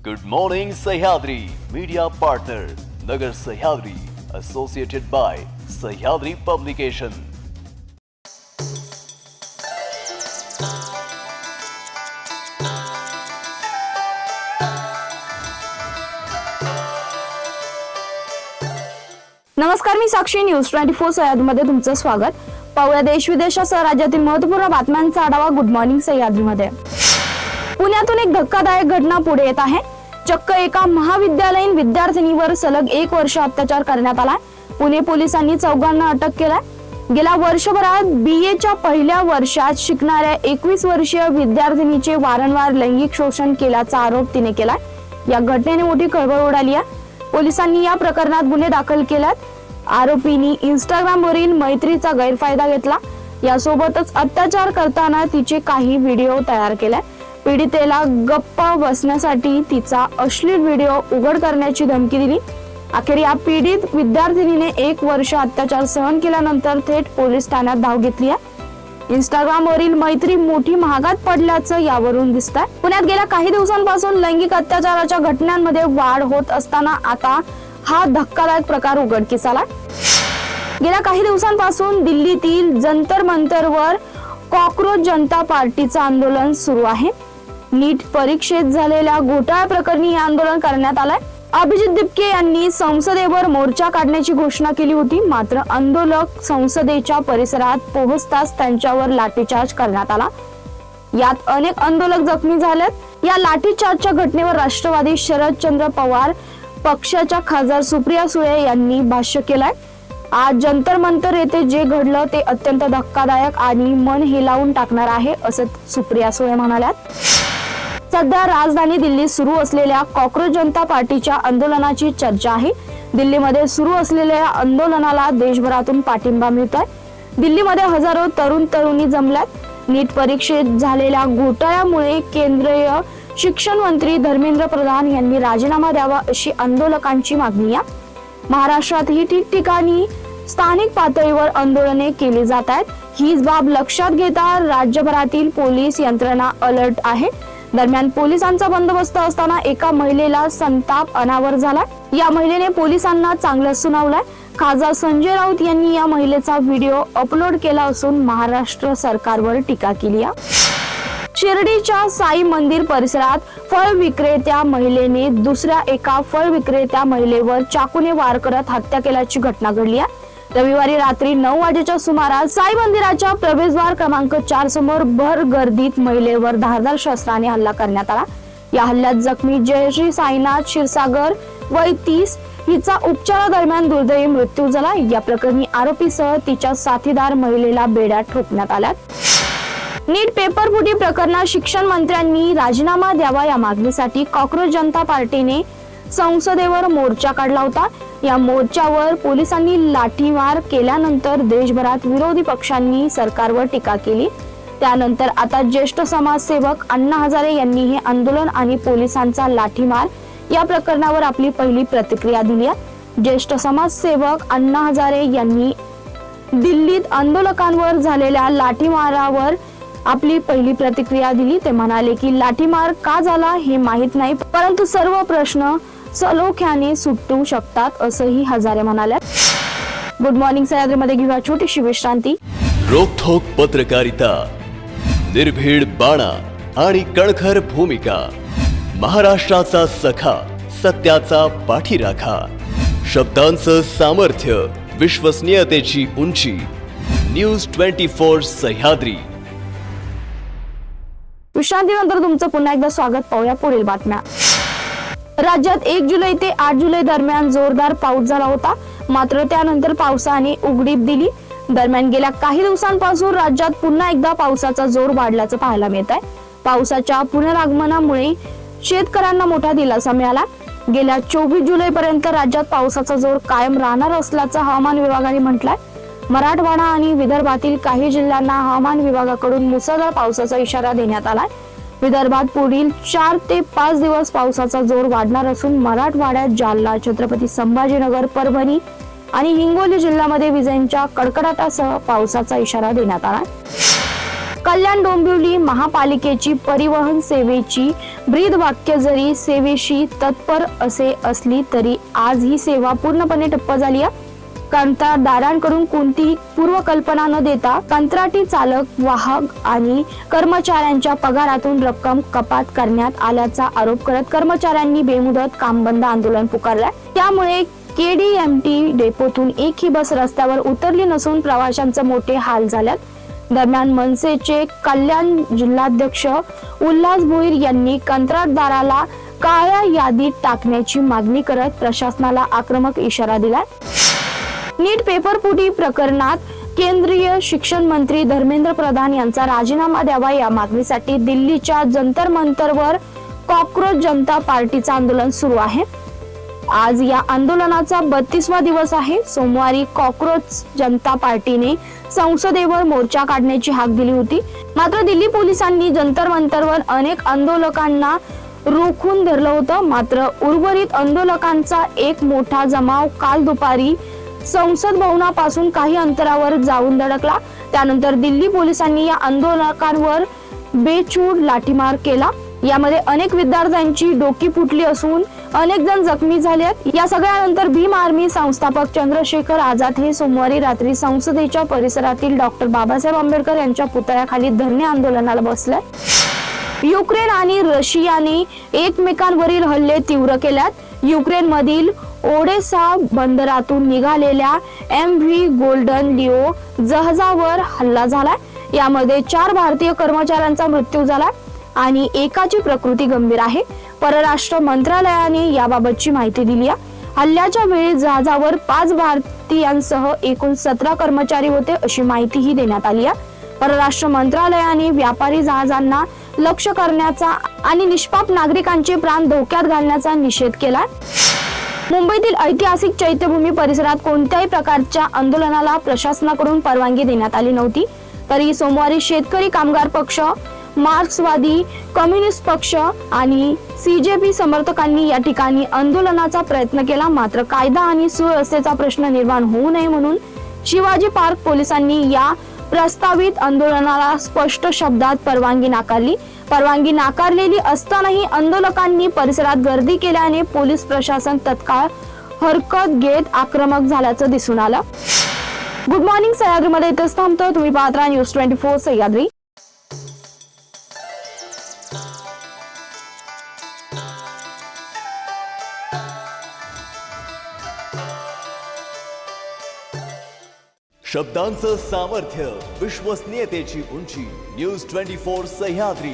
Good morning, Sahyadri. Media partner, Nagar Sahyadri. Associated by Sahyadri Publication. नमस्कार, मी साक्षी. News 24 सह्याद्रीमध्ये तुमचं स्वागत. पाहूया देश विदेशासह राज्यातील महत्त्वपूर्ण बातम्यांचा आढावा गुड मॉर्निंग सह्याद्रीमध्ये. पुण्यातून एक धक्कादायक घटना पुढे येत आहे. चक्क एका महाविद्यालयीन विद्यार्थिनीवर सलग 1 वर्ष अत्याचार करण्यात आला. पुणे पोलिसांनी चौघांना अटक केलाय. गेल्या वर्षभरात BA पहिल्या वर्षात शिकणाऱ्या 21 वर्षीय विद्यार्थिनीचे वारंवार लैंगिक शोषण केल्याचा आरोप तिने केलाय. या घटनेने मोठी खळबळ उडाली आहे. पोलिसांनी या प्रकरणात गुन्हे दाखल केल्यात. आरोपींनी इंस्टाग्रामवरील मैत्रीचा गैरफायदा घेतला. यासोबतच अत्याचार करताना तिचे काही व्हिडिओ तयार केले. पीडितेला गप्प बसण्यासाठी तिचा अश्लील व्हिडिओ उघड करण्याची धमकी दिली. अखेर या पीडित विद्यार्थिनीने 1 वर्ष अत्याचार सहन केल्यानंतर थेट पोलीस ठाण्यात धाव घेतली आहे. इंस्टाग्रामवरील मैत्री मोठी महागात पडल्याचं यावरून दिसतंय. पुण्यात गेल्या काही दिवसांपासून लैंगिक अत्याचाराच्या घटनांमध्ये वाढ होत असताना आता हा धक्कादायक प्रकार उघडकीस आला. गेल्या काही दिवसांपासून दिल्लीतील जंतर मंतरवर कॉकरोच जनता पार्टीचं आंदोलन सुरू आहे. नीट परीक्षेत झालेल्या घोटाळ्या प्रकरणी हे आंदोलन करण्यात आलंय. अभिजित दिपके यांनी संसदेवर मोर्चा काढण्याची घोषणा केली होती. मात्र आंदोलक संसदेच्या परिसरात पोहोचताच त्यांच्यावर लाठीचार्ज करण्यात आला. यात अनेक आंदोलक जखमी झालेत. या लाठीचार्जच्या घटनेवर राष्ट्रवादी शरदचंद्र पवार पक्षाच्या खासदार सुप्रिया सुळे यांनी भाष्य केलंय. आज जंतर मंतर येथे जे घडलं ते अत्यंत धक्कादायक आणि मन हेलावून टाकणार आहे, असं सुप्रिया सुळे म्हणाल्यात. सध्या राजधानी दिल्लीत सुरू असलेल्या कॉकरोच जनता पार्टीच्या आंदोलनाची चर्चा आहे. दिल्लीमध्ये सुरू असलेल्या आंदोलनाला देशभरातून पाठिंबा मिळतोय. दिल्लीमध्ये हजारो तरुण तरुणी जमल्यात. नीट परीक्षेत झालेल्या घोटाळ्यामुळे केंद्रीय शिक्षण मंत्री धर्मेंद्र प्रधान यांनी राजीनामा द्यावा अशी आंदोलकांची मागणी आहे. महाराष्ट्रातही ठिकठिकाणी स्थानिक पातळीवर आंदोलने केली जात आहेत. हीच बाब लक्षात घेता राज्यभरातील पोलीस यंत्रणा अलर्ट आहे. दरम्यान पोलिसांचा बंदोबस्त असताना एका महिलेला संताप अनावर झाला. या महिलेने पोलिसांना चांगलं सुनावलंय. खासदार संजय राऊत यांनी या महिलेचा व्हिडिओ अपलोड केला असून महाराष्ट्र सरकारवर टीका केली आहे. शिर्डीच्या साई मंदिर परिसरात फळ विक्रेत्या महिलेने दुसऱ्या एका फळ विक्रेत्या महिलेवर चाकूने वार करत हत्या केल्याची घटना घडली आहे. रविवारी रात्री 9 वाजेच्या सुमारास साई मंदिराच्या प्रवेशद्वार क्रमांक 4 समोर भर गर्दीत महिलेवर धारदार शस्त्राने हल्ला करण्यात आला. या हल्ल्यात जखमी जयश्री साईनाथ क्षीरसागर वय 30 हिचा उपचारादरम्यान दुर्दैवी मृत्यू झाला. या प्रकरणी आरोपीसह तिच्या साथीदार महिलेला बेड्यात ठोकण्यात आल्यात. नीट पेपरफुटी प्रकरणात शिक्षण मंत्र्यांनी राजीनामा द्यावा या मागणीसाठी कॉकरोच जनता पार्टीने संसदेवर मोर्चा काढला होता. या मोर्चावर पोलिसांनी लाठीमार केल्यानंतर देशभरात विरोधी पक्षांनी सरकारवर टीका केली. त्यानंतर आता ज्येष्ठ समाजसेवक अण्णा हजारे यांनी हे आंदोलन आणि पोलिसांचा लाठीमार या प्रकरणावर आपली पहिली प्रतिक्रिया दिली आहे. ज्येष्ठ समाजसेवक अण्णा हजारे यांनी दिल्लीत आंदोलकांवर झालेल्या लाठीमारावर आपली पहिली प्रतिक्रिया दिली. ते म्हणाले की लाठीमार का झाला हे माहित नाही, परंतु सर्व प्रश्न सलोख्याने सुटू शकतात, असंही हजारे म्हणाले. गुड मॉर्निंग सह्याद्रीमध्ये घेऊया छोटीशी विश्रांती. रोखोक पत्रकारिता, निर्भीड बाणा आणि कणखर भूमिका, महाराष्ट्राचा सखा, सत्याचा पाठीराखा, शब्दांचं सामर्थ्य, विश्वसनीयतेची उंची. न्यूज 24 सह्याद्री. विश्रांतीनंतर तुमचं पुन्हा एकदा स्वागत. पाहूया पुढील बातम्या. राज्यात 1 जुलै ते 8 जुलै दरम्यान जोरदार पाऊस झाला होता. मात्र त्यानंतर पावसाने उघडीप दिली. दरम्यान गेल्या काही दिवसांपासून राज्यात पुन्हा एकदा पावसाचा जोर वाढल्याचं पाहायला मिळत आहे. पावसाच्या पुनरागमनामुळे शेतकऱ्यांना मोठा दिलासा मिळाला. गेल्या 24 जुलैपर्यंत राज्यात पावसाचा जोर कायम राहणार असल्याचं हवामान विभागाने म्हटलंय. मराठवाडा आणि विदर्भातील काही जिल्ह्यांना हवामान विभागाकडून मुसळधार पावसाचा इशारा देण्यात आलाय. विदर्भात पुढील 4 ते 5 दिवस पावसाचा जोर वाढणार असून मराठवाड्यात जालना, छत्रपती संभाजीनगर, परभणी आणि हिंगोली जिल्ह्यामध्ये विजांच्या कडकडाटासह पावसाचा इशारा देण्यात आला. कल्याण डोंबिवली महापालिकेची परिवहन सेवेची ब्रीदवाक्य जरी सेवेशी तत्पर असे असली तरी आज ही सेवा पूर्णपणे ठप्प झाली आहे. कंत्राटदारांकडून कोणतीही पूर्वकल्पना न देता कंत्राटी चालक, वाहक आणि कर्मचाऱ्यांच्या पगारातून रक्कम कपात करण्यात आल्याचा आरोप करत कर्मचाऱ्यांनी बेमुदत कामबंद आंदोलन पुकारलंय. त्यामुळे केडीएमटी डेपोतून एकही बस रस्त्यावर उतरली नसून प्रवाशांचे मोठे हाल झालेत. दरम्यान मनसेचे कल्याण जिल्हाध्यक्ष उल्हास भोईर यांनी कंत्राटदाराला काळ्या यादीत टाकण्याची मागणी करत प्रशासनाला आक्रमक इशारा दिलाय. नीट पेपरफुटी प्रकरणात केंद्रीय शिक्षण मंत्री धर्मेंद्र प्रधान यांचा राजीनामा द्यावा या मागणीसाठी दिल्लीच्या जंतर मंतरवर कॉक्रोच जनता पार्टीचं आंदोलन सुरू आहे. आज या आंदोलनाचा 32वा दिवस आहे. सोमवारी कॉक्रोच जनता पार्टीने संसदेवर मोर्चा काढण्याची हाक दिली होती. मात्र दिल्ली पोलिसांनी जंतर मंतरवर अनेक आंदोलकांना रोखून धरलं होतं. मात्र उर्वरित आंदोलकांचा एक मोठा जमाव काल दुपारी संसद भवनापासून काही अंतरावर जाऊन धडकला. त्यानंतर दिल्ली पोलिसांनी या आंदोलकांवर बेछूट लाठीमार केला. यामध्ये अनेक विद्यार्थ्यांची डोकी फुटली असून अनेक जण जखमी झाले आहेत. या सगळ्यानंतर भीम आर्मी संस्थापक चंद्रशेखर आझाद हे सोमवारी रात्री संसदेच्या परिसरातील डॉक्टर बाबासाहेब आंबेडकर यांच्या पुतळ्याखाली धरणे आंदोलनाला बसले. युक्रेन आणि रशियाने एकमेकांवरील हल्ले तीव्र केल्यात. युक्रेन मधील ओडेसा बंदरातून निघालेल्या MV गोल्डन लिओ जहाजावर हल्ला झालाय. यामध्ये 4 भारतीय कर्मचाऱ्यांचा मृत्यू झाला आणि एकाची प्रकृती गंभीर आहे. परराष्ट्र मंत्रालयाने याबाबतची माहिती दिली आहे. हल्ल्याच्या वेळी जहाजावर 5 भारतीयांसह एकूण 17 कर्मचारी होते अशी माहितीही देण्यात आली आहे. परराष्ट्र मंत्रालयाने व्यापारी जहाजांना लक्ष करण्याचा आणि निष्पाप नागरिकांचे प्राण धोक्यात घालण्याचा निषेध केला. मुंबईतील ऐतिहासिक चैत्यभूमी परिसरात कोणत्याही प्रकारच्या आंदोलनाला प्रशासनाकडून परवानगी देण्यात आली नव्हती. तरी सोमवारी शेतकरी कामगार पक्ष, मार्क्सवादी कम्युनिस्ट पक्ष आणि CJP समर्थकांनी या ठिकाणी आंदोलनाचा प्रयत्न केला. मात्र कायदा आणि सुव्यवस्थेचा प्रश्न निर्माण होऊ नये म्हणून शिवाजी पार्क पोलिसांनी या प्रस्तावित आंदोलनाला स्पष्ट शब्दात परवानगी नाकारली. परवानगी नाकारलेली असतानाही आंदोलकांनी परिसरात गर्दी केल्याने पोलीस प्रशासन तत्काळ हरकत घेत आक्रमक झाल्याचं दिसून आलं. गुड मॉर्निंग सह्याद्रीमध्ये इथेच थांबतो. तुम्ही पाहत राहा न्यूज 24 सह्याद्री. शब्दांचं सामर्थ्य, विश्वसनीयतेची उंची. न्यूज 24 सह्याद्री.